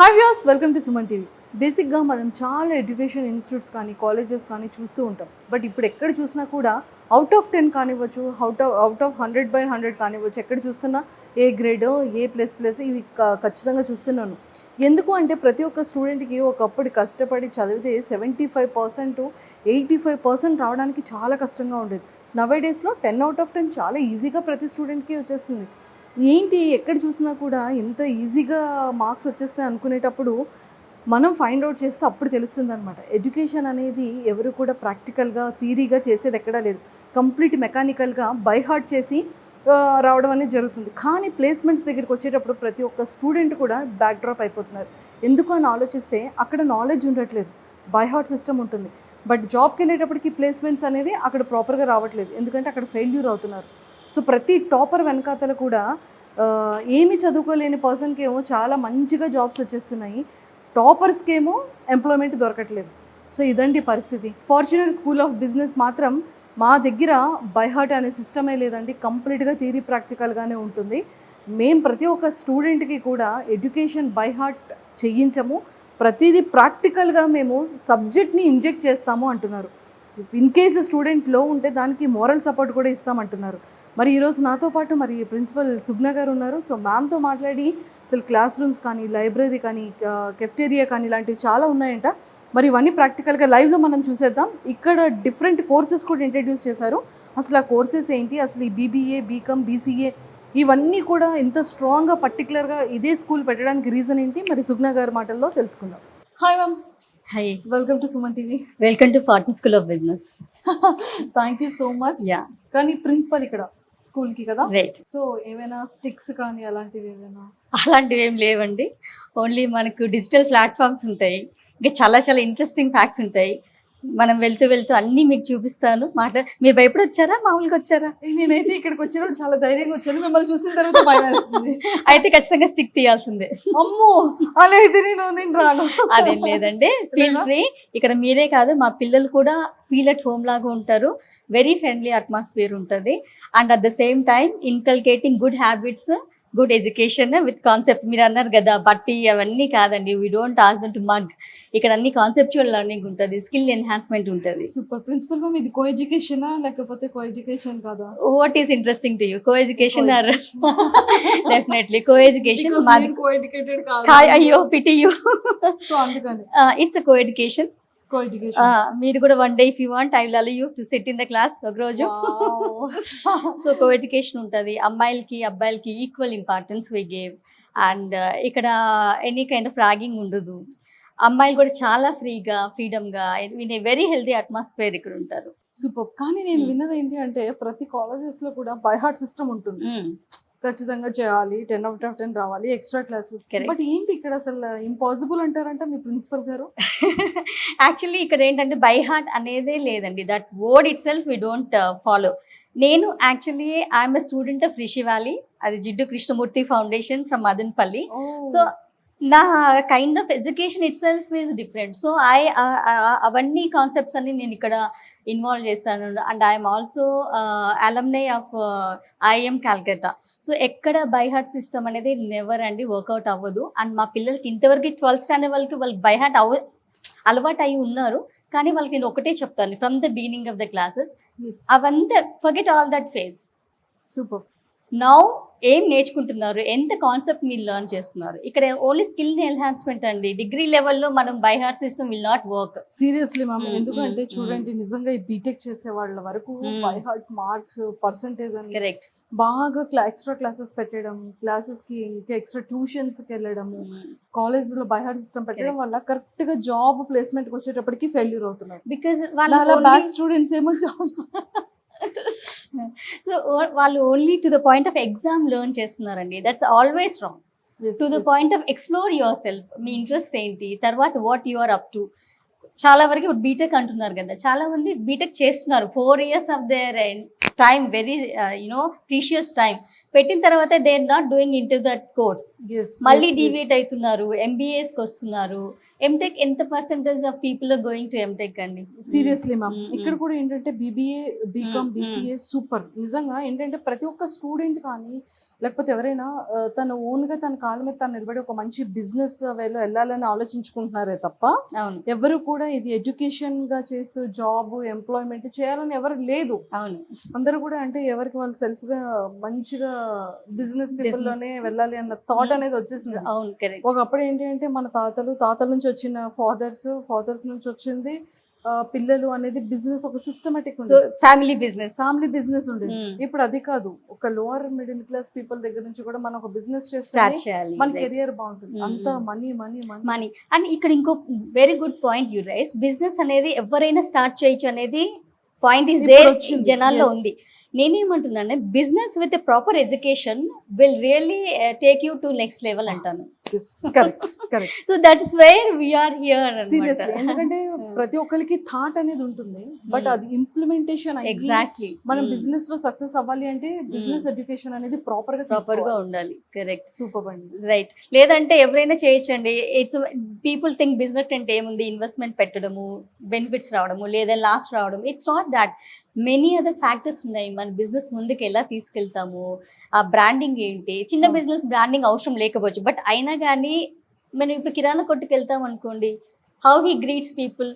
Hi viewers, welcome to Suman TV. బేసిక్గా మనం చాలా ఎడ్యుకేషన్ ఇన్స్టిట్యూట్స్ కానీ కాలేజెస్ కానీ చూస్తూ ఉంటాం. బట్ ఇప్పుడు ఎక్కడ చూసినా కూడా అవుట్ ఆఫ్ 10 కానివ్వచ్చు, అవుట్ ఆఫ్ 100/100 కానివ్వచ్చు, ఎక్కడ చూస్తున్నా ఏ గ్రేడ్, ఏ++ ఇవి ఖచ్చితంగా చూస్తున్నాను. ఎందుకు అంటే ప్రతి ఒక్క స్టూడెంట్కి ఒకప్పుడు కష్టపడి చదివితే 75%, 85% రావడానికి చాలా కష్టంగా ఉండేది. నవేడేస్లో 10/10 చాలా ఈజీగా ప్రతి స్టూడెంట్కి వచ్చేస్తుంది. ఏంటి ఎక్కడ చూసినా కూడా ఎంత ఈజీగా మార్క్స్ వచ్చేస్తాయి అనుకునేటప్పుడు మనం ఫైండ్ అవుట్ చేస్తే అప్పుడు తెలుస్తుంది అనమాట. ఎడ్యుకేషన్ అనేది ఎవరు కూడా ప్రాక్టికల్గా థియరీగా చేసేది ఎక్కడా లేదు. కంప్లీట్ మెకానికల్గా బై హార్ట్ చేసి రావడం అనేది జరుగుతుంది. కానీ ప్లేస్మెంట్స్ దగ్గరికి వచ్చేటప్పుడు ప్రతి ఒక్క స్టూడెంట్ కూడా బ్యాక్ డ్రాప్ అయిపోతున్నారు. ఎందుకు అని ఆలోచిస్తే అక్కడ నాలెడ్జ్ ఉండట్లేదు, బై హార్ట్ సిస్టమ్ ఉంటుంది. బట్ జాబ్కి వెళ్ళేటప్పటికి ప్లేస్మెంట్స్ అనేది అక్కడ ప్రాపర్గా రావట్లేదు, ఎందుకంటే అక్కడ ఫెయిల్యూర్ అవుతున్నారు. సో ప్రతి టాపర్ వెనకాతల కూడా ఏమి చదువుకోలేని పర్సన్కి ఏమో చాలా మంచిగా జాబ్స్ వచ్చేస్తున్నాయి, టాపర్స్కి ఏమో ఎంప్లాయ్మెంట్ దొరకట్లేదు. సో ఇదండి పరిస్థితి. ఫార్చునర్ స్కూల్ ఆఫ్ బిజినెస్ మాత్రం మా దగ్గర బై హార్ట్ అనే సిస్టమే లేదండి, కంప్లీట్గా థియరీ ప్రాక్టికల్గానే ఉంటుంది. మేము ప్రతి ఒక్క స్టూడెంట్కి కూడా ఎడ్యుకేషన్ బై హార్ట్ చేయించము, ప్రతిదీ ప్రాక్టికల్గా మేము సబ్జెక్ట్ని ఇంజెక్ట్ చేస్తాము అంటున్నారు. ఇన్ కేసు స్టూడెంట్ లో ఉంటే దానికి మోరల్ సపోర్ట్ కూడా ఇస్తామంటున్నారు. మరి ఈరోజు నాతో పాటు మరి ప్రిన్సిపల్ సుగ్న గారు ఉన్నారు. సో మ్యామ్తో మాట్లాడి అసలు క్లాస్ రూమ్స్ కానీ, లైబ్రరీ కానీ, కెఫ్టేరియా కానీ ఇలాంటివి చాలా ఉన్నాయంట. మరి ఇవన్నీ ప్రాక్టికల్గా లైవ్లో మనం చూసేద్దాం. ఇక్కడ డిఫరెంట్ కోర్సెస్ కూడా ఇంట్రడ్యూస్ చేశారు. అసలు ఆ కోర్సెస్ ఏంటి, అసలు ఈ బీబీఏ, బీకామ్, బీసీఏ ఇవన్నీ కూడా ఎంత స్ట్రాంగ్గా పర్టికులర్గా ఇదే స్కూల్ పెట్టడానికి రీజన్ ఏంటి, మరి సుగ్న గారి మాటల్లో తెలుసుకుందాం. Hi ma'am. Hi, welcome to Suman TV. welcome to Fortune School of Business. Thank you so much. Yeah, కానీ ప్రిన్సిపల్ ఇక్కడ స్కూల్కి కదా, right. సో ఏమైనా స్టిక్స్ కానీ అలాంటివి ఏమైనా? అలాంటివి ఏం లేవండి, ఓన్లీ మనకు డిజిటల్ ప్లాట్ఫామ్స్ ఉంటాయి, ఇంకా చాలా చాలా ఇంట్రెస్టింగ్ ఫ్యాక్ట్స్ ఉంటాయి. మనం వెళ్తూ వెళ్తూ అన్నీ మీకు చూపిస్తాను. మీరు భయపడి వచ్చారా, మామూలుగా వచ్చారా? నేనైతే ఇక్కడికి వచ్చినప్పుడు చాలా ధైర్యంగా వచ్చాను, మిమ్మల్ని చూసిన తర్వాత భయం వేస్తుంది. అయితే ఖచ్చితంగా స్టిక్ తీయాల్సిందే. అమ్మో, అలా అయితే నేను రాను. అదేం లేదండి, ఫీల్ ఫ్రీ. ఇక్కడ మీరే కాదు, మా పిల్లలు కూడా ఫీల్ అట్ హోమ్ లాగా ఉంటారు. వెరీ ఫ్రెండ్లీ అట్మాస్ఫియర్ ఉంటుంది. And at the same time inculcating good habits, good education with concept. మీరు అన్నారు కదా బట్టి అవన్నీ కాదండి, we don't ask them to mug. ఇక్కడ అన్ని కాన్సెప్చువల్ లెర్నింగ్ ఉంటుంది, స్కిల్ ఎన్హాన్స్మెంట్ ఉంటుంది. సూపర్. ప్రిన్సిపల్ మ్యామ్, ఇది కో ఎడ్యుకేషనా లేకపోతే కో ఎడ్యుకేషన్ కాదా? What is interesting to you, co education or? Definitely co education. Co educated కాదు. అయ్యో పిటి యూ. సో అందుకని it's co education. Co education. మీరు కూడా one day if you want I will allow you to sit in the class ఒక రోజు. So co education ఉంటుంది. అమ్మాయిలకి అబ్బాయిలకి equal importance we gave. And ఇక్కడ ఎనీ కైండ్ ఆఫ్ ర్యాగింగ్ ఉండదు. అమ్మాయిలు కూడా చాలా ఫ్రీడమ్గా in a very healthy atmosphere ఇక్కడ ఉంటారు. సూపర్. కానీ నేను విన్నది ఏంటి అంటే ప్రతి కాలేజెస్ లో కూడా బై హార్ట్ సిస్టమ్ ఉంటుంది, ఖచ్చితంగా చేయాలి, 10/10 రావాలి, ఎక్స్ట్రా క్లాసెస్. బట్ ఏంటి ఇక్కడ అసలు ఇంపాసిబుల్ అంటారంట మీ ప్రిన్సిపల్ గారు? యాక్చువల్లీ ఇక్కడ ఏంటంటే బై హార్ట్ అనేదే లేదండి, that word it self we don't follow. నేను actually I'm a student of Rishi Valley, అది Jiddu Krishnamurti foundation from Madanapalle. So నా kind of education it self is different. So అవన్నీ కాన్సెప్ట్స్ అన్ని నేను ఇక్కడ ఇన్వాల్వ్ చేస్తాను. And I'm also alumni of IIM Calcutta. So ఎక్కడ by heart system అనేది నెవర్ అండి వర్కౌట్ అవ్వదు. అండ్ మా పిల్లలకి ఇంతవరకు 12th స్టాండర్డ్ వాళ్ళకి బై హార్ట్ అలవాటు అయి ఉన్నారు. కానీ వాళ్ళకి నేను ఒకటే చెప్తాను from the beginning of the classes, అవంతా forget all that phase. Super. Now ఏం నేర్చుకుంటున్నారు, ఎంత కాన్సెప్ట్ మీరు లెర్న్ చేస్తున్నారు. ఇక్కడ ఓన్లీ స్కిల్ ఎన్హాన్స్మెంట్ అండి. డిగ్రీ లెవెల్లో మనం by heart system will not work. Seriously ma'am, ఎందుకంటే చూడండి నిజంగా ఈ బీటెక్ చేసే వాళ్ళ వరకు బై హార్ట్ మార్క్స్, పర్సంటేజ్ అని కరెక్ట్ బాగా ఎక్స్ట్రా క్లాసెస్ పెట్టడం, క్లాసెస్ కి ఇంకా ఎక్స్ట్రా ట్యూషన్స్ కి వెళ్ళడము, కాలేజ్ లో బై హార్ట్ సిస్టమ్ పెట్టడం వల్ల కరెక్ట్ గా జాబ్ ప్లేస్మెంట్ వచ్చేటప్పటికి ఫెయిల్యూర్ అవుతున్నారు. బికాజ్ బ్యాక్ స్టూడెంట్స్ ఏమో జాబ్. సో వాళ్ళు only to the point of exam learn చేస్తున్నారండి. That's always wrong. To the point of explore your self, మీ ఇంట్రెస్ట్ ఏంటి, తర్వాత what you are up to. చాలా వరకు ఇప్పుడు బీటెక్ అంటున్నారు కదా, చాలా మంది బీటెక్ చేస్తున్నారు 4 years of their time, very precious time పెట్టిన తర్వాత they are not doing into that course. మళ్ళీ డివియేట్ అవుతున్నారు, ఎంబీఏస్కి వస్తున్నారు. ఎంటెక్ ఎంత percentage of people are going to M Tech అండి? సీరియస్లీ మ్యామ్, Mm, ఇక్కడ mm. కూడా ఏంటంటే BBA, B Com, Mm, BCA super. నిజంగా ఏంటంటే ప్రతి ఒక్క స్టూడెంట్ కానీ లేకపోతే ఎవరైనా తన ఓన్గా తన కాళ్ళ మీద తను నిలబడి ఒక మంచి బిజినెస్ వేలో వెళ్ళాలని ఆలోచించుకుంటున్నారే తప్ప అవును ఎవరు కూడా ఇది ఎడ్యుకేషన్గా చేస్తూ జాబ్ ఎంప్లాయ్మెంట్ చేయాలని ఎవరు లేదు. అవును అందరూ కూడా అంటే ఎవరికి వాళ్ళు సెల్ఫ్గా మంచిగా బిజినెస్ లోనే వెళ్ళాలి అన్న థాట్ అనేది వచ్చేసింది. అవును కరెక్ట్. ఒకప్పుడు ఏంటి అంటే మన తాతల నుంచి వచ్చిన ఫాదర్స్ నుంచి వచ్చింది పిల్లలు అనేది బిజినెస్ ఒక సిస్టమేటిక్ సో ఫ్యామిలీ బిజినెస్ ఉండేది. ఇప్పుడు అది కాదు, ఒక లోవర్ మిడిల్ క్లాస్ పీపుల్ దగ్గర నుంచి కూడా మనం ఒక బిజినెస్ చేస్తే స్టార్ట్ చేయాలి. మన కెరియర్ బాగుంటుంది. అంతా money money money money. And ఇక్కడ ఇంకో very good point you rice, business అనేది ఎవరైనా స్టార్ట్ చేయొచ్చు అనేది పాయింట్ ఇస్ ఇప్పుడు దేర్ వచ్చింది. జనాల్లో Yes. ఉంది. నేనేమంటున్నాను, business with proper education will really take you to next level అంటాను. Correct. So that is where we're here. Seriously, ఎందుకంటే ప్రతి ఒక్కరికి థాట్ అనేది ఉంటుంది, బట్ అది ఇంప్లిమెంటేషన్ ఎగ్జాక్ట్లీ మనం బిజినెస్ లో సక్సెస్ అవ్వాలి అంటే బిజినెస్ ఎడ్యుకేషన్ అనేది ప్రాపర్ గా ఉండాలి. కరెక్ట్. సూపర్ అండి. రైట్. లేదంటే ఎవరైనా చేయొచ్చండి. ఇట్స్ పీపుల్ థింక్ బిజినెస్ అంటే ఏముంది, ఇన్వెస్ట్మెంట్ పెట్టడము, బెనిఫిట్స్ రావడము, లేదా లాస్ట్ రావడం. It's not that. Many other factors ఉన్నాయి. మన బిజినెస్ ముందుకు ఎలా తీసుకెళ్తాము, ఆ బ్రాండింగ్ ఏంటి. చిన్న బిజినెస్ బ్రాండింగ్ అవసరం లేకపోవచ్చు, బట్ అయినా కానీ మనం ఇప్పుడు కిరాణా కొట్టుకు వెళ్తాం అనుకోండి, హౌ హీ గ్రీట్స్ పీపుల్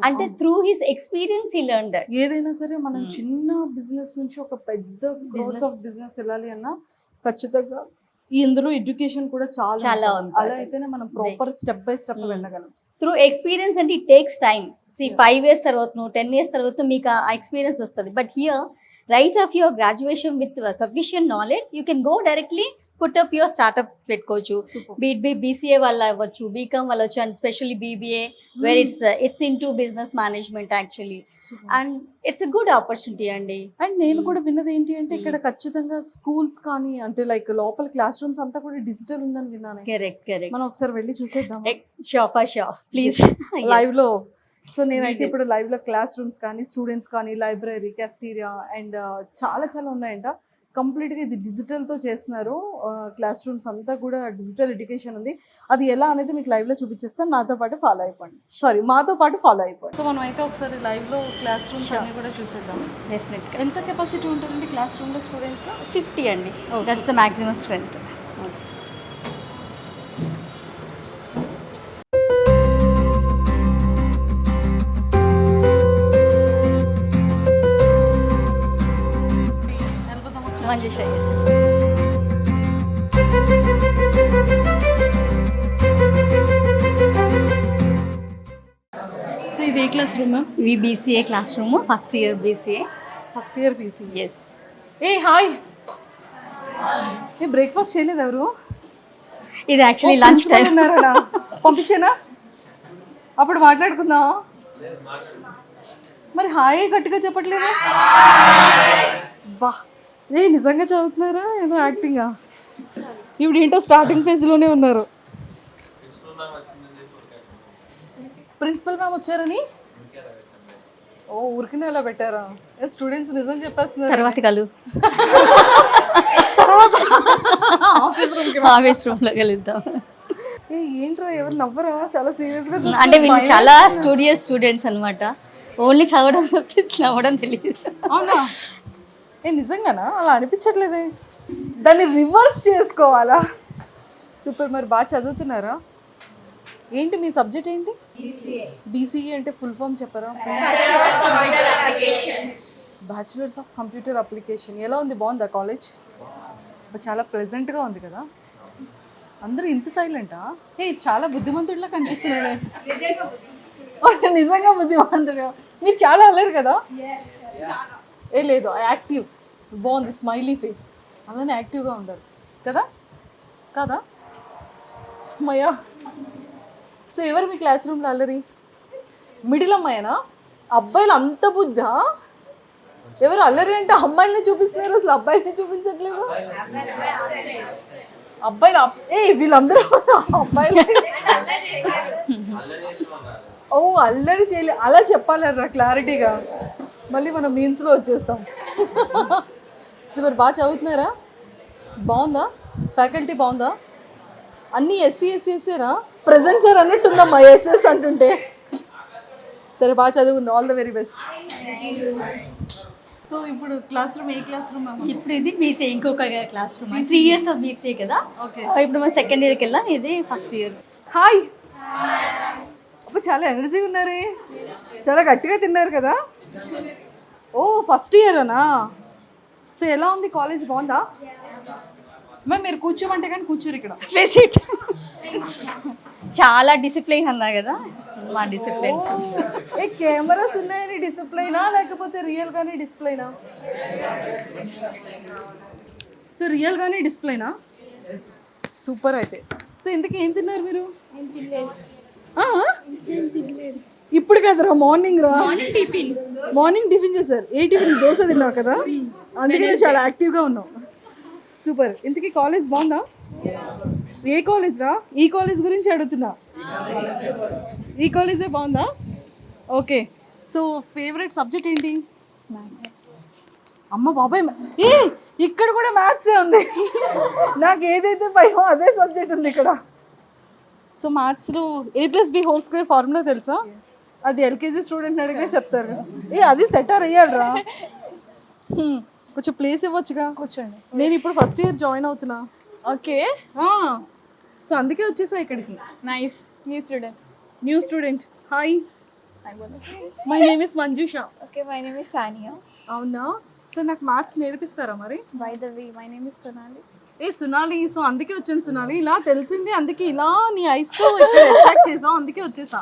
అంటే through his experience he learn that. ఏదైనా సరే మనం చిన్న బిజినెస్ నుంచి ఒక పెద్ద గ్రోత్ ఆఫ్ బిజినెస్ వెళ్ళాలి అన్నా ఖచ్చితంగా ఇందులో ఎడ్యుకేషన్ కూడా చాలా important. అలా అయితేనే మనం ప్రాపర్ స్టెప్ బై స్టెప్ వెళ్ళగలం. త్రూ ఎక్స్పీరియన్స్ అంటే ఇట్ టేక్స్ టైమ్. 5 years తర్వాత 10 years తర్వాత మీకు ఆ ఎక్స్పీరియన్స్ వస్తుంది. But here right of your graduation with sufficient knowledge you can go directly put up your startup పెట్టుకోవచ్చు. బీసీఏ వల్ల అవ్వచ్చు, బీకామ్ వల్ల వచ్చు, and specially BBA where it's in to business management actually. And it's a good opportunity అండి. And నేను కూడా విన్నది ఏంటి అంటే ఇక్కడ ఖచ్చితంగా స్కూల్స్ కానీ అంటే లైక్ లోపల క్లాస్ రూమ్స్ అంతా కూడా డిజిటల్ ఉందని విన్నాను. కరెక్ట్. మనం ఒకసారి వెళ్ళి చూసేద్దాం షో ప్లీజ్ లైవ్ లో. సో నేనైతే ఇప్పుడు లైవ్ లో క్లాస్ రూమ్స్ కానీ స్టూడెంట్స్ కానీ లైబ్రరీ, కెఫ్టీరియా అండ్ చాలా చాలా ఉన్నాయంట. కంప్లీట్గా ఇది డిజిటల్తో చేస్తున్నారు. క్లాస్ రూమ్స్ అంతా కూడా డిజిటల్ ఎడ్యుకేషన్ ఉంది. అది ఎలా అనేది మీకు లైవ్లో చూపించేస్తాను. మాతో పాటు ఫాలో అయిపోండి. సో మనం అయితే ఒకసారి లైవ్లో క్లాస్ రూమ్స్ అన్ని కూడా చూసేద్దాం. డెఫినెట్గా. ఎంత కెపాసిటీ ఉంటుందండి క్లాస్ రూమ్లో స్టూడెంట్స్? 50 అండి. That's the maximum strength. Manjusha. So ఇది ఏ క్లాస్ రూమ్ మ్యామ్? ఇవి BCA class room, first year BCA. First year BC. Yes. ఏ హాయ్, ఏ బ్రేక్ఫాస్ట్ చేయలేదు ఎవరు? ఇది యాక్చువల్లీ లంచ్ టైం. ఉన్నారా? పంపించేనా? అప్పుడు మాట్లాడుకుందాం. మరి హాయ్ గట్టిగా చెప్పట్లేదు. బా, ఏ నిజంగా చదువుతున్నారా ఏదో యాక్టింగా? ఇప్పుడు ఏంటో స్టార్టింగ్ ఫేజ్లోనే ఉన్నారు. ప్రిన్సిపల్ మ్యామ్ వచ్చారని ఊరికినే అలా పెట్టారా? స్టూడెంట్స్ నిజం చెప్పేస్తున్నారు. తర్వాత కలు ఆఫీస్ రూమ్ లో కలుద్దాం. ఏంట్రా ఎవరు నవ్వరా? చాలా సీరియస్ గా అంటే వీళ్ళు చాలా స్టూడెంట్స్ అన్నమాట. ఓన్లీ చదవడం నవ్వడం తెలియదు. అవునా? నిజంగానా? అలా అనిపించట్లేదే. దాన్ని రివర్స్ చేసుకోవాలా? సూపర్. మరి బాగా చదువుతున్నారా? ఏంటి మీ సబ్జెక్ట్ ఏంటి? బీసీఏ అంటే ఫుల్ ఫామ్ చెప్పరా? Bachelors of computer application. ఎలా ఉంది? బాగుందా కాలేజ్? చాలా ప్లెజెంట్గా ఉంది కదా. అందరూ ఇంత సైలెంటా? చాలా బుద్ధిమంతుడిలా కనిపిస్తున్నాడే. నిజంగా బుద్ధిమంతుడు. మీరు చాలా అల్లరు కదా. లేదు, యాక్టివ్. బాగుంది, స్మైలీ ఫేస్. అలానే యాక్టివ్గా ఉండాలి కదా, కాదా అమ్మయ్యా? సో ఎవరు మీ క్లాస్ రూమ్లో అల్లరి? మిడిల్ అమ్మాయినా? అబ్బాయిలు అంత బుద్ధా? ఎవరు అల్లరి అంటే అమ్మాయిని చూపిస్తున్నారు, అసలు అబ్బాయిని చూపించట్లేదు. అబ్బాయిలు వీళ్ళందరూ అబ్బాయిలు. అల్లరి చేయలే, అలా చెప్పాలరా క్లారిటీగా. మళ్ళీ మనం మీమ్స్లో వచ్చేస్తాం. సో మరి బాగా చదువుతున్నారా? బాగుందా? ఫ్యాకల్టీ బాగుందా? అన్నీ ఎస్సీనా? ప్రెసెంట్ సార్ అన్నట్టుందమ్మా ఎస్ఎస్ అంటుంటే. సరే బాగా చదువుకుందాం, all the very best. So ఇప్పుడు క్లాస్ రూమ్ ఏ క్లాస్ రూమ్? ఇప్పుడు ఇది బీసీఏ, ఇంకొక class room. 3 years of BCA కదా. ఓకే, ఇప్పుడు మనం సెకండ్ ఇయర్కి వెళ్ళాం, ఇది ఫస్ట్ ఇయర్. హాయ్. అప్పుడు చాలా ఎనర్జీ ఉన్నారే, చాలా గట్టిగా తిన్నారు కదా. ఓ ఫస్ట్ ఇయర్ అనా? సో ఎలా ఉంది కాలేజ్, బాగుందా? మ్యామ్ మీరు కూర్చోమంటే కానీ కూర్చోరు ఇక్కడ. Place it. చాలా డిసిప్లైన్ అన్నా కదా, మా డిసిప్లైన్. ఏ కెమెరాస్ ఉన్నాయని డిసిప్లైనా లేకపోతే రియల్ గానే డిస్ప్లేనా? సో రియల్ గానే డిస్ప్లేనా? సూపర్. అయితే సో ఇంతకీ ఏం తిన్నారు మీరు? ఇప్పుడు కదరా మార్నింగ్ రా, మార్నింగ్ టిఫిన్ చేశారు. ఏ టిఫిన్? దోశ తిన్నావు కదా, అందుకనే చాలా యాక్టివ్గా ఉన్నావు. సూపర్. ఇంతకీ కాలేజ్ బాగుందా? ఏ కాలేజ్ రా? ఈ కాలేజ్ గురించి అడుగుతున్నా. ఈ కాలేజే బాగుందా? ఓకే. సో ఫేవరెట్ సబ్జెక్ట్ ఏంటి? అమ్మ బాబాయ్, ఏ ఇక్కడ కూడా మ్యాథ్సే ఉంది. నాకు ఏదైతే భయం అదే సబ్జెక్ట్ ఉంది ఇక్కడ. సో మ్యాథ్స్లో A+B² ఫార్ములా తెలుసా? అది ఎల్కేజీ స్టూడెంట్ అడిగితే చెప్తారు. అది సెటర్ అయ్యాలరా. కొంచెం ప్లేస్ ఇవ్వచ్చుగా. కూర్చోండి. నేను ఇప్పుడు ఫస్ట్ ఇయర్ జాయిన్ అవుతున్నా. ఓకే, సో అందుకే వచ్చేసా ఇక్కడికి. Nice. New student. Hi, my name is Manjusha. Okay, my name is Sania. అవునా? సో నాకు మ్యాథ్స్ నేర్పిస్తారా మరి? By the way, my name is Sonali. Sunali. So అందుకే వచ్చాను సునాలి. ఇలా తెలిసింది, అందుకే ఇలా నీ ఐస్తో అట్రాక్ట్ చేసావు, అందుకే వచ్చేసా.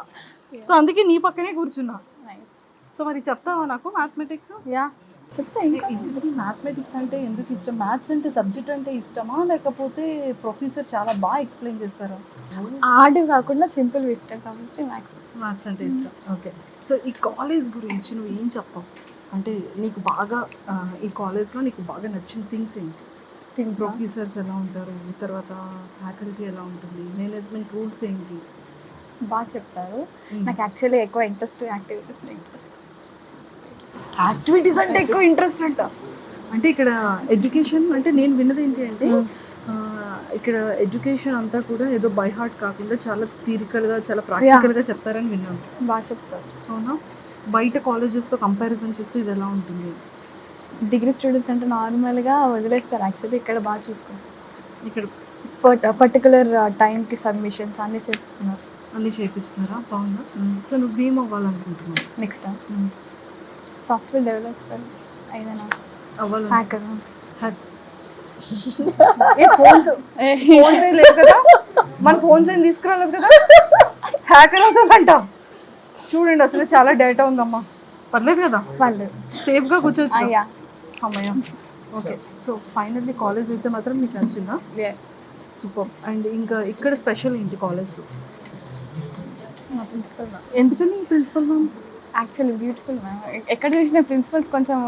సో అందుకే నీ పక్కనే కూర్చున్నా. నైస్. సో మరి చెప్తావా నాకు మ్యాథమెటిక్స్? యా, చెప్తా. ఇంతకీ మ్యాథమెటిక్స్ అంటే ఎందుకు ఇష్టం? మ్యాథ్స్ అంటే సబ్జెక్ట్ అంటే ఇష్టమా లేకపోతే ప్రొఫెసర్ చాలా బాగా ఎక్స్ప్లెయిన్ చేస్తారా? హార్డ్ కాకుండా సింపుల్ ఇష్టం కాబట్టి మ్యాథ్స్ అంటే ఇష్టం. ఓకే. సో ఈ కాలేజ్ గురించి నువ్వు ఏం చెప్తావు? అంటే నీకు బాగా ఈ కాలేజ్లో నీకు బాగా నచ్చిన థింగ్స్ ఏంటి? ప్రొఫెసర్స్ ఎలా ఉంటారు, తర్వాత ఫ్యాకల్టీ ఎలా ఉంటుంది, మేనేజ్మెంట్ రూల్స్ ఏంటి? బాగా చెప్తారు. నాకు యాక్చువల్లీ ఎక్కువ ఇంట్రెస్ట్ యాక్టివిటీస్ అంటే ఎక్కువ ఇంట్రెస్ట్ అంట. అంటే ఇక్కడ ఎడ్యుకేషన్ అంటే నేను విన్నది ఏంటి అంటే ఇక్కడ ఎడ్యుకేషన్ అంతా కూడా ఏదో బై హార్ట్ కాకుండా చాలా థియరికల్గా, చాలా ప్రాక్టికల్గా చెప్తారని విన్నాను. బాగా చెప్తారు. అవునా? బయట కాలేజెస్తో కంపారిజన్ చేస్తే ఇది ఎలా ఉంటుంది? డిగ్రీ స్టూడెంట్స్ అంటే నార్మల్గా వదిలేస్తారు. యాక్చువల్లీ ఇక్కడ బాగా చూసుకుంటారు. ఇక్కడ పర్టికులర్ టైంకి సబ్మిషన్స్ అన్నీ చేపిస్తున్నారు. అన్నీ చేపిస్తున్నారా? బాగుందా? సో నువ్వేం అవ్వాలనుకుంటున్నావు నెక్స్ట్ సాఫ్ట్వేర్ డెవలపర్ అయినా అవ్వాలి? హ్యాకర్. ఫోన్స్ ఏం లేదు కదా, మన ఫోన్స్ ఏం తీసుకురాలేదు కదా, హ్యాకర్ అవుతుందంట. చూడండి అసలు చాలా డేటా ఉందమ్మా. పర్లేదు కదా, వాళ్ళు సేఫ్గా కూర్చోవచ్చు. అయ్యా, అమ్మయ్య. ఓకే. సో ఫైనల్లీ కాలేజ్ అయితే మాత్రం మీకు నచ్చిందా? Yes, super. అండ్ ఇంకా ఇక్కడ స్పెషల్ ఏంటి కాలేజ్లో? మా ప్రిన్సిపల్ మ్యామ్. ఎందుకని principal ma'am? Actually beautiful ma'am. ఎక్కడ చూసిన ప్రిన్సిపల్స్ కొంచెం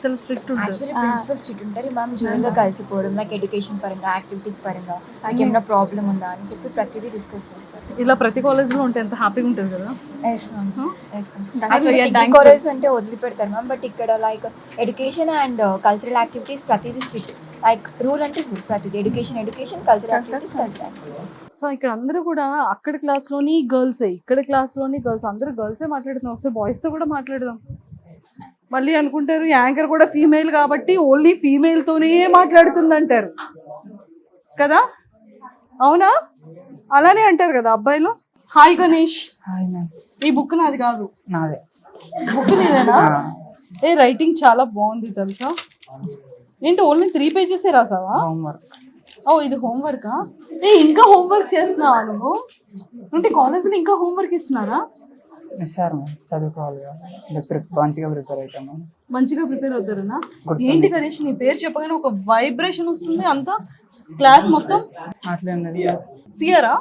చాలా స్ట్రిక్ట్ ఉంటుంది. యాక్చువల్లీ ప్రిన్సిపల్ స్ట్రిక్ట్ ఉంటారు. మ్యామ్ జోన్గా కలిసిపోవడం, లైక్ ఎడ్యుకేషన్ పరంగా, యాక్టివిటీస్ పరంగా మీకు ఏమైనా ప్రాబ్లం ఉందా అని చెప్పి ప్రతిదీ డిస్కస్ చేస్తారు. ఇలా ప్రతి కాలేజ్లో ఉంటే ఎంత హ్యాపీగా ఉంటుంది కదా. Yes ma'am, yes ma'am. Actually degree college అంటే వదిలిపెడతారు మ్యామ్, బట్ ఇక్కడ like education and cultural activities ప్రతిదీ స్ట్రిక్ట్. లైక్ రూల్ అంటే రూల్, ప్రతిదీ ఎడ్యుకేషన్, కల్చరల్ యాక్టివిటీస్. సో ఇక్కడ అందరూ కూడా అక్కడ క్లాస్లోని గర్ల్సే, ఇక్కడ క్లాస్లోని గర్ల్స్, అందరూ గర్ల్సే మాట్లాడుతున్నాం. వస్తే బాయ్స్తో కూడా మాట్లాడదాం. మళ్ళీ అనుకుంటారు యాంకర్ కూడా ఫీమేల్ కాబట్టి ఓన్లీ ఫీమేల్తోనే మాట్లాడుతుందంటారు కదా. అవునా? అలానే అంటారు కదా అబ్బాయిలు. హాయ్ గణేష్. ఈ బుక్ నాది కాదు. నాదే. బుక్ నీదేనా? రైటింగ్ చాలా బాగుంది తెలుసా. ఏంటి ఓన్లీ 3 pages రాసావా? హోంవర్క్. ఓ ఇది హోంవర్కా? ఇంకా హోంవర్క్ చేస్తున్నావా నువ్వు? అంటే కాలేజ్లో ఇంకా హోంవర్క్ ఇస్తున్నారా? ఇస్తారు మ్యామ్, చదువుకోవాలి కదా, మంచిగా ప్రిపేర్ అవుతాను. మంచిగా ప్రిపేర్ అవుతారనా? ఏంటి గణేష్ నీ పేరు చెప్పగానే ఒక వైబ్రేషన్ వస్తుంది అంతా క్లాస్ మొత్తం. అట్లేం లేదు. సియరా?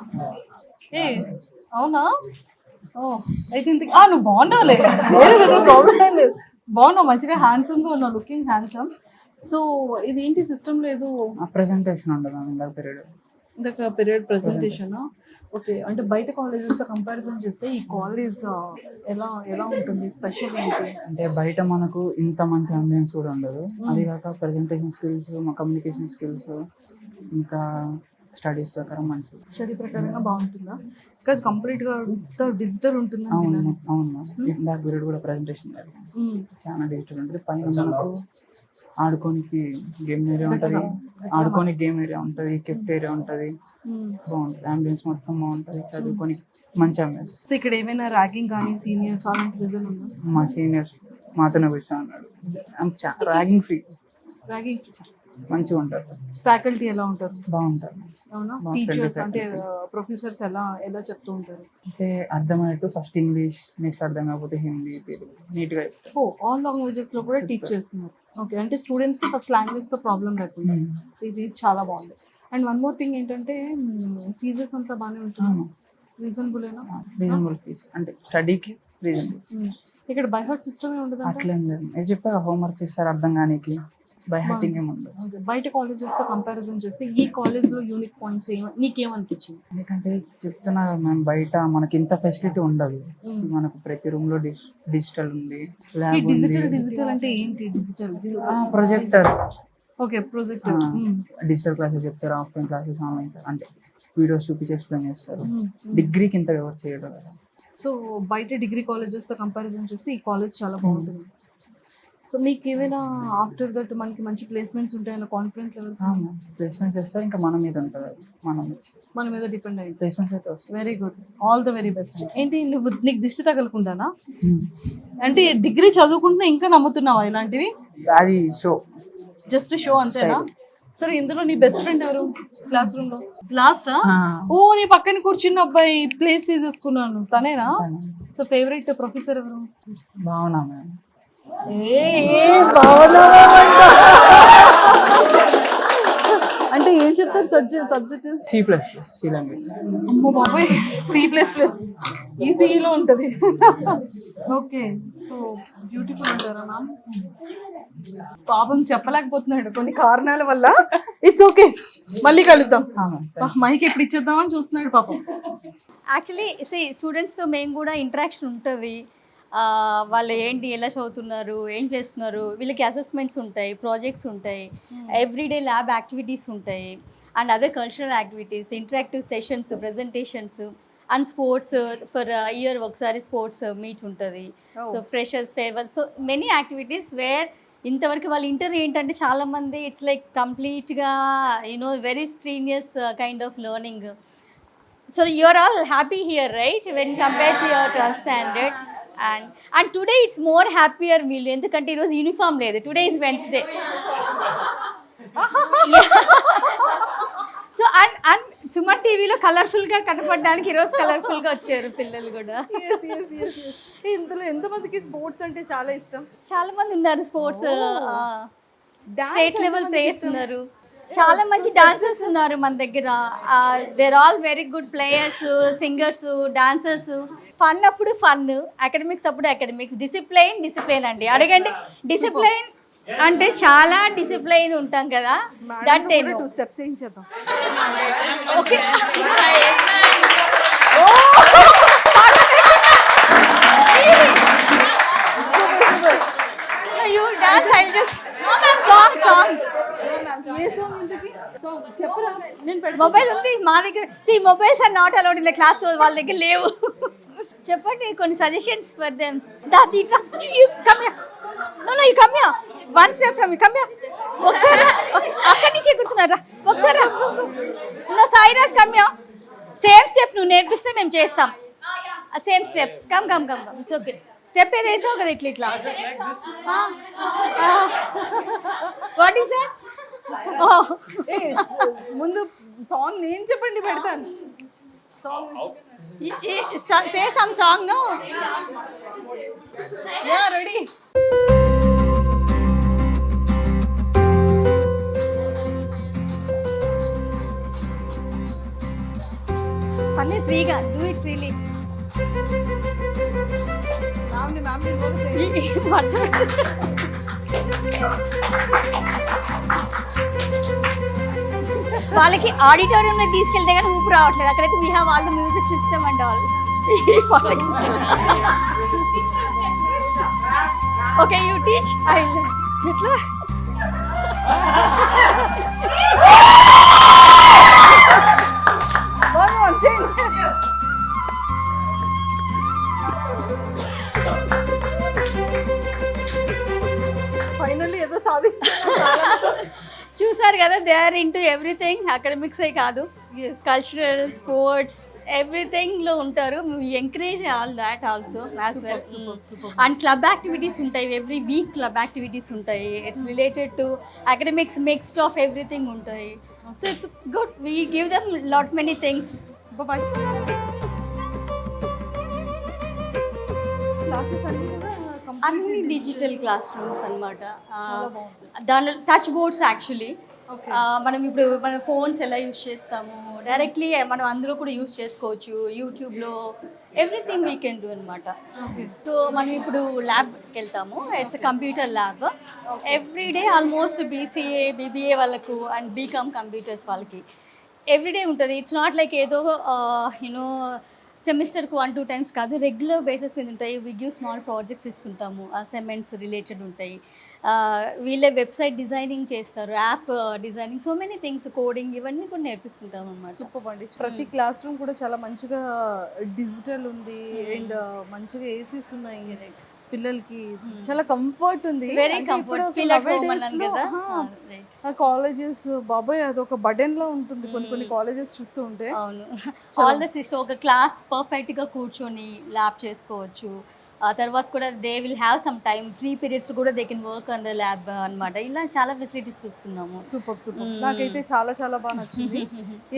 అవునా? ఓ అయితే ఇంతకి నువ్వు బాగున్నావులే, వేరే ఏదో ప్రాబ్లం ఏం లేదు. బాగున్నావు, మంచిగా హ్యాండ్సమ్గా ఉన్నావు, లుకింగ్ హ్యాండ్సమ్. సో ఇది ఏంటి సిస్టమ్ లేదు? ప్రెజెంటేషన్ ఉండదు మ్యామ్ ఇందాక పీరియడ్ ప్రెజెంటేషన్. ఓకే. అంటే బయట కాలేజెస్తో కంపారిజన్ చేస్తే ఈ కాలేజ్ ఎలా ఎలా ఉంటుంది? స్పెషల్ ఏంటి? అంటే బయట మనకు ఇంత మంచి అంబియన్స్ కూడా ఉండదు. అది కాక ప్రెజెంటేషన్ స్కిల్స్, మా కమ్యూనికేషన్ స్కిల్స్, ఇంకా స్టడీస్ ప్రకారం మంచిది. స్టడీ ప్రకారంగా బాగుంటుందా? ఇంకా కంప్లీట్గా డిజిటల్ ఉంటుందా? అవును అవును. ఇందాక పీరియడ్ కూడా ప్రజెంటేషన్ చాలా డిజిటల్ ఉంటుంది. పైన మనకు ఆడుకోనికి గేమ్ ఏరియా ఉంటుంది, ఆడుకోనికి గేమ్ ఏరియా ఉంటుంది, గిఫ్ట్ ఏరియా ఉంటుంది, బాగుంటుంది. అంబియన్స్ మొత్తం బాగుంటుంది, చదువుకొని మంచి అంబియన్స్. సో ఇక్కడ ఏమైనా ర్యాగింగ్ కానీ సీనియర్స్ అలాంటిది ఏదైనా ఉందా? మా సీనియర్ మాతోనే కూర్చో అన్నాడు. ర్యాగింగ్ ఫ్రీ, ర్యాగింగ్ మంచిగా ఉంటారు. ఫ్యాకల్టీ ఎలా ఉంటారు? బాగుంటారు. అవునా? మా టీచర్స్ friendly అంటే faculty. ప్రొఫెసర్స్ ఎలా చెప్తూ ఉంటారు? అంటే అర్థమయ్యేట్టు ఫస్ట్ ఇంగ్లీష్, నెక్స్ట్ అర్థం కాకపోతే హిందీ, తెలుగు నీట్గా చెప్తారు. ఆల్ లాంగ్వేజెస్ లో కూడా టీచ్ చేస్తున్నారు. ఓకే, అంటే స్టూడెంట్స్ కి ఫస్ట్ లాంగ్వేజ్ తో ప్రాబ్లం లేకుండా ఇది చాలా బాగుంది. అండ్ వన్ మోర్ థింగ్ ఏంటంటే ఫీజెస్ అంతా బాగానే ఉంటుంది, రీజనబుల్ అయినా? రీజనబుల్ ఫీస్ అంటే స్టడీకి రీజనబుల్. ఇక్కడ బై హార్ట్ సిస్టమే ఉండదు. అట్లేం లేదు, ఇది చెప్పారు హోంవర్క్ చేస్తారు అర్థం కానీకి, బై హార్టింగ్ ఏమి ఉండదు. బయట కాలేజెస్ తో కంపారిజన్ చేస్తే ఈ కాలేజ్ లో యూనిక్ పాయింట్స్ నీకేమనిపించింది? ఎందుకంటే చెప్తున్నా మేము బయట మనకి ఇంత ఫెసిలిటీ ఉండదు. మనకు ప్రతి రూమ్ లో డిజిటల్ ఉంది, ఈ ల్యాబ్ డిజిటల్ అంటే ఏంటి? Digital projector, okay, projector. Digital classes చెప్తారు, ఆఫ్లైన్ క్లాసెస్, ఆన్లైన్ అంటే వీడియోస్ చూపించి ఎక్స్ప్లెయిన్ చేస్తారు. డిగ్రీకి ఇంత ఎవరు చేయడం కదా. సో బయట డిగ్రీ కాలేజెస్ తో కంపారిజన్ చేస్తే ఈ కాలేజ్ చాలా బాగుంటుంది. సో మీకు ఏమైనా ఆఫ్టర్ దట్ మనకి మంచి ప్లేస్మెంట్స్ ఉంటాయన్న కాన్ఫిడెంట్ లెవెల్స్? ప్లేస్మెంట్స్ చేస్తే ఇంకా మన మీద ఉంటుంది, మన మీద డిపెండ్ అయ్యింది. ప్లేస్మెంట్స్ అయితే వస్తాయి. Very good, all the very best. ఏంటి నీకు దిష్టి తగలకుండానా? అంటే డిగ్రీ చదువుకుంటున్నా ఇంకా నమ్ముతున్నావా ఇలాంటివి? అది షో, జస్ట్ షో అంతేనా? సరే, ఇందులో నీ బెస్ట్ ఫ్రెండ్ ఎవరు క్లాస్ రూమ్ లో? లాస్టా? ఓ, నీ పక్కన కూర్చున్న అబ్బాయి ప్లేస్ తీసేసుకున్నాను, తనేనా? సో ఫేవరెట్ ప్రొఫెసర్ ఎవరు? బాగున్నా మేడం. అంటే ఏం చెప్తారు సబ్జెక్ట్? C language. అమ్మో బాబాయ్, C++, ఈ సిలో ఉంటుంది. ఓకే, సో బ్యూటిఫుల్ ఉంటారా మ్యామ్? పాపం చెప్పలేకపోతున్నాడు కొన్ని కారణాల వల్ల. ఇట్స్ ఓకే, మళ్ళీ కలుద్దాం. మైక్ ఎప్పుడు ఇచ్చేద్దామని చూస్తున్నాడు పాపం. యాక్చువల్లీ స్టూడెంట్స్తో మేము కూడా ఇంటరాక్షన్ ఉంటుంది. వాళ్ళు ఏంటి, ఎలా చదువుతున్నారు, ఏం చేస్తున్నారు, వీళ్ళకి అసెస్మెంట్స్ ఉంటాయి, ప్రాజెక్ట్స్ ఉంటాయి, ఎవ్రీడే ల్యాబ్ యాక్టివిటీస్ ఉంటాయి, and other cultural activities, interactive sessions, presentations, and sports. For year ఒకసారి స్పోర్ట్స్ మీట్ ఉంటుంది. So freshers farewell, so many activities where ఇంతవరకు వాళ్ళ ఇంటర్ ఏంటంటే చాలామంది ఇట్స్ లైక్ కంప్లీట్గా very strenuous kind of learning. So you're all happy here, right, when compare to your 12th standard. And today it's more happier meal ఎందుకంటే ఈరోజు uniform లేదు. Today is Wednesday. So and Suman టీవీలో కలర్ఫుల్గా కనపడడానికి ఈరోజు కలర్ఫుల్గా వచ్చారు పిల్లలు కూడా. ఇందులో ఎంతమందికి స్పోర్ట్స్ అంటే చాలా ఇష్టం? చాలా మంది ఉన్నారు స్పోర్ట్స్, స్టేట్ లెవెల్ ప్లేయర్స్ ఉన్నారు, చాలా మంచి డాన్సర్స్ ఉన్నారు మన దగ్గర. There all very good players, singers, dancers. Fun అప్పుడు ఫన్, అకాడమిక్స్ అప్పుడు అకాడమిక్స్, డిసిప్లైన్ అండి. అడగండి, డిసిప్లైన్ అంటే చాలా డిసిప్లైన్ ఉంటాం కదా. దట్ నేను 2 steps ఏం చేద్దాం? Okay, you dance, I just song. ఏ సాంగ్ ఇంతకి? సాంగ్ చెప్పరా, నేను పెడతా. మొబైల్ ఉంది మా దగ్గర. Mobiles are not allowed in the class, వాళ్ళ దగ్గర లేవు. చెప్పండి కొన్ని suggestions for them. You come here. No you come here. 1 step from you, come here. ఒకసారి అక్కడి నుంచి ఎక్కుతున్నారా? ఒకసారి no, Sairaj come here. Same step నువ్వు నేర్పిస్తే మేము చేస్తాం. Same step, come come come come. It's okay. Step ఏది వేసావు కదా ఇట్లా. What is that? ముందు సాంగ్ నేను చెప్పండి, పెడతాను. Say some song, no? Yeah, ready. Funny, freega, do it freely. వాళ్ళకి ఆడిటోరియంలో తీసుకెళ్తే కానీ ఊపు రావట్లేదు. అక్కడైతే we have all the music system and all. Okay, you teach. ఎట్లా చూసారు కదా, దే ఆర్ ఇంటూ ఎవ్రీథింగ్, అకాడమిక్సే కాదు, కల్చరల్, స్పోర్ట్స్, ఎవ్రీథింగ్ లో ఉంటారు. Encourage all that also as well. And club activities ఉంటాయి, ఎవ్రీ వీక్ క్లబ్ యాక్టివిటీస్ ఉంటాయి. It's related to academics, mixed of everything ఉంటాయి. So it's good, we give them lot many things. అన్ని digital class rooms అనమాట. దాని touch boards actually మనం ఇప్పుడు మన phones ఎలా యూస్ చేస్తాము, డైరెక్ట్లీ మనం అందులో కూడా యూస్ చేసుకోవచ్చు. యూట్యూబ్లో ఎవ్రీథింగ్ వీ కెన్ డూ అనమాట. సో మనం ఇప్పుడు ల్యాబ్కి వెళ్తాము, it's computer lab. Everyday almost BCA, BBA వాళ్ళకు అండ్ బీకామ్ కంప్యూటర్స్ వాళ్ళకి ఎవ్రీడే ఉంటుంది. ఇట్స్ నాట్ లైక్ ఏదో యూనో సెమిస్టర్కు 1-2 times కాదు, రెగ్యులర్ బేసిస్ మీద ఉంటాయి. వి గివ్ స్మాల్ ప్రాజెక్ట్స్ ఇస్తుంటాము, అసైన్మెంట్స్ రిలేటెడ్ ఉంటాయి. వీళ్ళే వెబ్సైట్ డిజైనింగ్ చేస్తారు, app designing, so many things, coding, ఇవన్నీ కూడా నేర్పిస్తుంటాం అన్నమాట. సూపర్ అండి. ప్రతి క్లాస్ రూమ్ కూడా చాలా మంచిగా డిజిటల్ ఉంది అండ్ మంచిగా ఏసీస్ ఉన్నాయి. పిల్లలకి చాలా కంఫర్ట్ ఉంది, very comfort, feel at home అన్నాను కదా. కాలేజెస్ బాబాయ్ అదొక బటన్ లా ఉంటుంది కొన్ని కాలేజెస్ చూస్తూ ఉంటే. అవును, ఆల్ ద సిస్టమ్, ఒక క్లాస్ పర్ఫెక్ట్ గా కూర్చొని ల్యాబ్ చేసుకోవచ్చు. ఆ తర్వాత కూడా they will have some time, free periods కూడా they can work on the lab అనమాట. ఇలా చాలా ఫెసిలిటీస్ చూస్తున్నాము. సూపర్ సూపర్, నాకైతే చాలా చాలా బాగా నచ్చింది.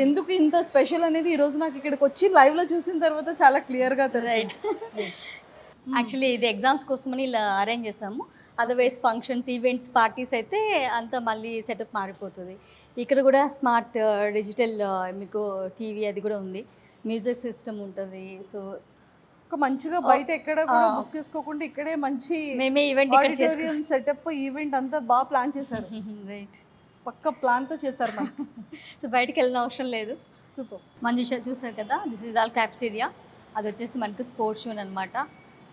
ఎందుకు ఇంత స్పెషల్ అనేది ఈ రోజు నాకు ఇక్కడికి వచ్చి లైవ్ లో చూసిన తర్వాత చాలా క్లియర్ గా రైట్. యాక్చువల్లీ ఇది ఎగ్జామ్స్ కోసమని ఇలా అరేంజ్ చేసాము. అదర్వైజ్ ఫంక్షన్స్, ఈవెంట్స్, పార్టీస్ అయితే అంతా మళ్ళీ సెటప్ మారిపోతుంది. ఇక్కడ కూడా స్మార్ట్ డిజిటల్ మీకు టీవీ అది కూడా ఉంది, మ్యూజిక్ సిస్టమ్ ఉంటుంది. సో ఒక మంచిగా బయట ఎక్కడ కూడా బుక్ చేసుకోకుండా ఇక్కడే మంచి మేమే ఈవెంట్ ఇక్కడ సెటప్, ఈవెంట్ అంతా బాగా ప్లాన్ చేశారు. రైట్, పక్క ప్లాన్ తో చేశారు మనం. సో బయటకు వెళ్ళిన అవసరం లేదు. సూపర్. మంజుష చూసారు కదా, దిస్ ఈజ్ ఆల్ క్యాఫ్టేరియా. అది వచ్చేసి మనకు స్పోర్ట్స్ జోన్ అనమాట.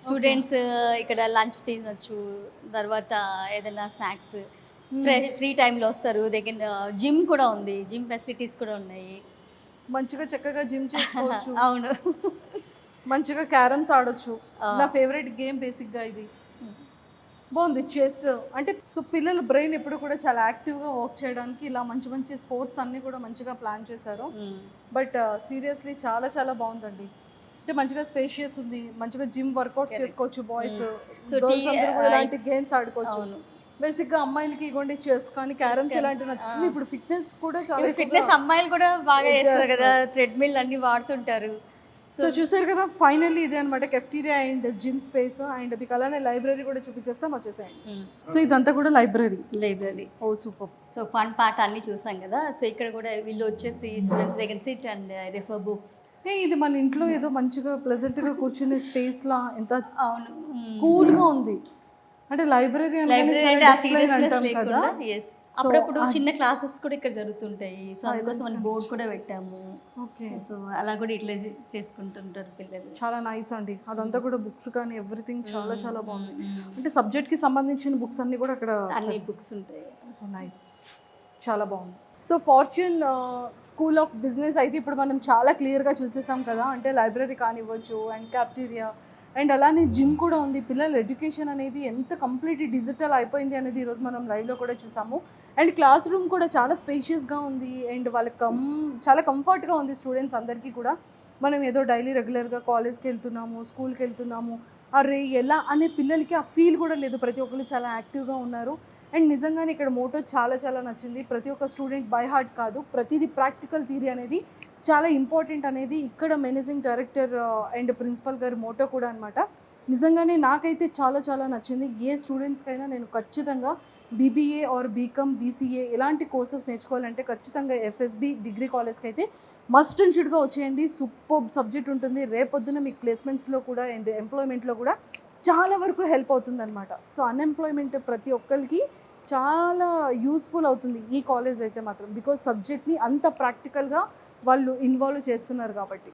స్టూడెంట్స్ ఇక్కడ లంచ్ తినొచ్చు, తర్వాత ఏదైనా స్నాక్స్, ఫ్రీ టైంలో వస్తారు. దగ్గర జిమ్ కూడా ఉంది, జిమ్ ఫెసిలిటీస్ కూడా ఉన్నాయి. మంచిగా చక్కగా జిమ్ చేసుకోవచ్చు. అవును, మంచిగా క్యారమ్స్ ఆడొచ్చు. నా ఫేవరెట్ గేమ్ బేసిక్గా ఇది. బాగుంది. చెస్ అంటే సో పిల్లల బ్రెయిన్ ఎప్పుడు కూడా చాలా యాక్టివ్గా వర్క్ చేయడానికి ఇలా మంచి మంచి స్పోర్ట్స్ అన్నీ కూడా మంచిగా ప్లాన్ చేశారు. బట్ సీరియస్లీ చాలా చాలా బాగుందండి. అంటే మంచిగా స్పేషియస్ ఉంది, మంచిగా జిమ్ వర్కౌట్స్ చేసుకోవచ్చు బాయ్స్, గర్ల్స్ అందరూ కూడా ఇలాంటి గేమ్స్ ఆడుకోవచ్చు. బేసిక్ గా అమ్మాయిలకి ఇవ్వండి చెస్ కానీ క్యారమ్స్ ఇలాంటివి నచ్చుతుంది. ఇప్పుడు ఫిట్నెస్ కూడా చాలా, ఫిట్నెస్ అమ్మాయిలు కూడా బాగా చేస్తారు కదా, థ్రెడ్మిల్ అన్ని వాడుతుంటారు. సో చూసారు కదా, ఫైనల్లీ ఇదే అనమాట cafeteria and gym space. And మీకు అలానే లైబ్రరీ కూడా చూపించేస్తాం, వచ్చేసాయండి. సో ఇదంతా కూడా లైబ్రరీ. ఓ సూపర్. సో ఫన్ పార్ట్ అన్ని చూసాం కదా. సో ఇక్కడ కూడా వీళ్ళు వచ్చేసి students they can SIT and refer books. ఇది మన ఇంట్లో ఏదో మంచిగా ప్లెజెంట్ గా కూర్చునే స్పేస్ లా ఎంత అవును, కూల్ గా ఉంది. అంటే లైబ్రరీ లేకుండా అప్పుడప్పుడు చిన్న క్లాసెస్ కూడా ఇక్కడ జరుగుతుంటాయి. సో అందుకోసం మనం బోర్డు కూడా పెట్టాము. ఓకే, సో అలా కూడా యూటిలైజ్ చేసుకుంటుంటారు పిల్లలు. చాలా నైస్ అండి. అదంతా కూడా బుక్స్ కానీ ఎవ్రీథింగ్ చాలా చాలా బాగుంది. అంటే సబ్జెక్ట్ కి సంబంధించిన బుక్స్ అన్ని కూడా అక్కడ అన్ని బుక్స్ ఉంటాయి. నైస్, చాలా బాగుంది. So fortune school of business అయితే ఇప్పుడు మనం చాలా క్లియర్గా చూసేసాం కదా. అంటే లైబ్రరీ కానివ్వచ్చు అండ్ క్యాఫ్టీరియా అండ్ అలానే జిమ్ కూడా ఉంది. పిల్లల ఎడ్యుకేషన్ అనేది ఎంత కంప్లీట్లీ డిజిటల్ అయిపోయింది అనేది ఈరోజు మనం లైవ్లో కూడా చూసాము. అండ్ క్లాస్ రూమ్ కూడా చాలా స్పేషియస్గా ఉంది అండ్ వాళ్ళకి చాలా కంఫర్ట్గా ఉంది స్టూడెంట్స్ అందరికీ కూడా. మనం ఏదో డైలీ రెగ్యులర్గా కాలేజ్కి వెళ్తున్నాము, స్కూల్కి వెళ్తున్నాము, అరే ఎలా అనే పిల్లలకి ఆ ఫీల్ కూడా లేదు. ప్రతి ఒక్కరు చాలా యాక్టివ్గా ఉన్నారు. అండ్ నిజంగానే ఇక్కడ మోటో చాలా చాలా నచ్చింది. ప్రతి ఒక్క స్టూడెంట్ బై హార్ట్ కాదు, ప్రతిదీ ప్రాక్టికల్ థియరీ అనేది చాలా ఇంపార్టెంట్ అనేది ఇక్కడ మేనేజింగ్ డైరెక్టర్ అండ్ ప్రిన్సిపల్ గారి మోటో కూడా అనమాట. నిజంగానే నాకైతే చాలా చాలా నచ్చింది. ఏ స్టూడెంట్స్కైనా నేను ఖచ్చితంగా బీబీఏ ఆర్ బీకామ్, బీసీఏ ఇలాంటి కోర్సెస్ నేర్చుకోవాలంటే ఖచ్చితంగా ఎఫ్ఎస్బి డిగ్రీ కాలేజ్కి అయితే మస్ట్ అండ్ షుడ్గా వచ్చేయండి. సూపర్ సబ్జెక్ట్ ఉంటుంది. రేపొద్దున మీకు ప్లేస్మెంట్స్లో కూడా అండ్ ఎంప్లాయ్మెంట్లో కూడా చాలా వరకు హెల్ప్ అవుతుంది అనమాట. సో అన్ఎంప్లాయ్మెంట్ ప్రతి ఒక్కరికి చాలా యూస్ఫుల్ అవుతుంది ఈ కాలేజ్ అయితే మాత్రం, బికాజ్ సబ్జెక్ట్ని అంత ప్రాక్టికల్గా వాళ్ళు ఇన్వాల్వ్ చేస్తున్నారు కాబట్టి.